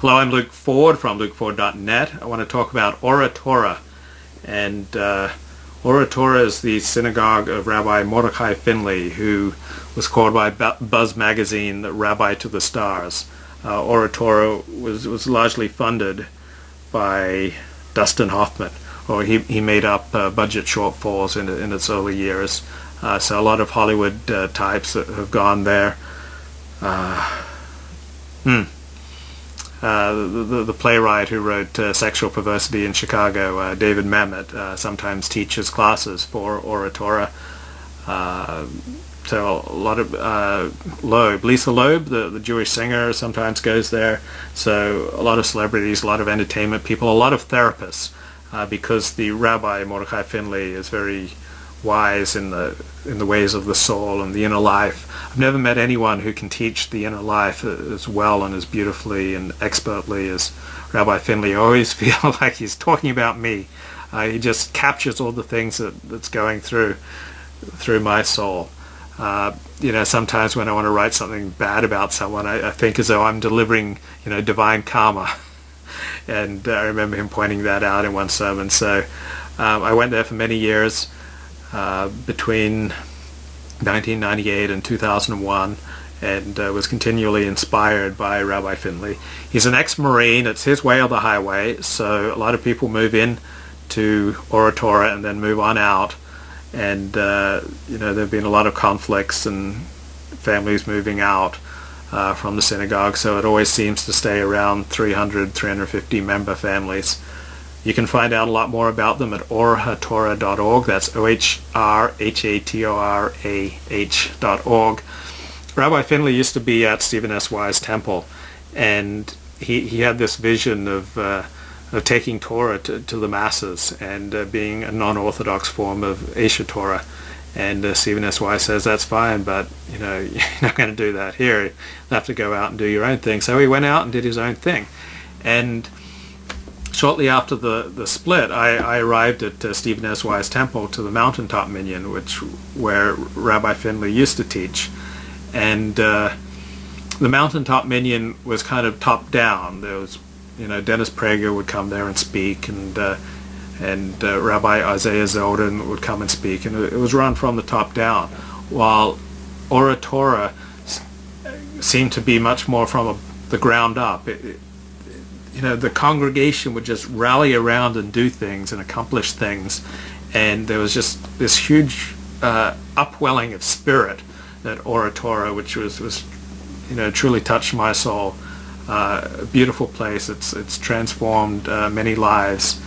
Hello, I'm Luke Ford from lukeford.net. I want to talk about HaTorah. And HaTorah is the synagogue of Rabbi Mordecai Finley, who was called by Buzz magazine the Rabbi to the Stars. HaTorah was largely funded by Dustin Hoffman, or he made up budget shortfalls in its early years. So a lot of Hollywood types have gone there. The playwright who wrote Sexual Perversity in Chicago, David Mamet, sometimes teaches classes for HaTorah. So a lot of Loeb, Lisa Loeb, the Jewish singer, sometimes goes there. So a lot of celebrities, a lot of entertainment people, a lot of therapists, because the Rabbi Mordecai Finley is very wise in the ways of the soul and the inner life. I've never met anyone who can teach the inner life as well and as beautifully and expertly as Rabbi Finley. I always feel like he's talking about me. He just captures all the things that's going through my soul. Sometimes when I want to write something bad about someone, I think as though I'm delivering, divine karma. And I remember him pointing that out in one sermon. So I went there for many years. Between 1998 and 2001, and was continually inspired by Rabbi Finley. He's an ex-Marine. It's his way or the highway, so a lot of people move in to HaTorah and then move on out, and there have been a lot of conflicts and families moving out from the synagogue, so it always seems to stay around 350 member families. You can find out a lot more about them at orhatorah.org. That's ORHATORAH.org. Rabbi Finley used to be at Stephen S. Wise Temple, and he had this vision of taking Torah to the masses and being a non-orthodox form of HaTorah. And Stephen S. Wise says, that's fine, but you're not going to do that here. You have to go out and do your own thing. So he went out and did his own thing. And shortly after the split, I arrived at Stephen S. Wise Temple to the Mountaintop Minyan, where Rabbi Finley used to teach. And the Mountaintop Minyan was kind of top down. There was, Dennis Prager would come there and speak, and Rabbi Isaiah Zeldin would come and speak, and it was run from the top down, while HaTorah seemed to be much more from the ground up. The congregation would just rally around and do things and accomplish things, and there was just this huge upwelling of spirit at HaTorah, which was truly touched my soul. A beautiful place. It's transformed many lives,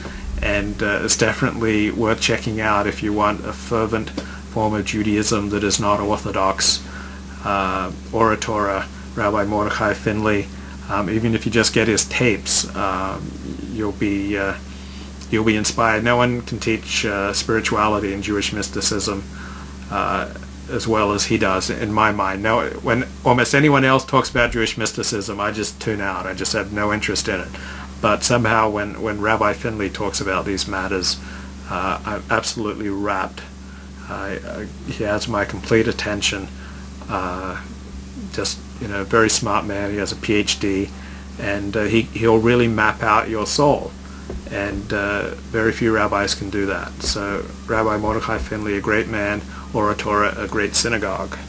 and it's definitely worth checking out if you want a fervent form of Judaism that is not orthodox. HaTorah, Rabbi Mordecai Finley. Even if you just get his tapes, you'll be inspired. No one can teach spirituality and Jewish mysticism as well as he does, in my mind. No, when almost anyone else talks about Jewish mysticism, I just tune out. I just have no interest in it. But somehow, when Rabbi Finley talks about these matters, I'm absolutely rapt. He has my complete attention. Very smart man. He has a PhD, and he'll really map out your soul, and very few rabbis can do that. So Rabbi Mordecai Finley, a great man, HaTorah, a great synagogue.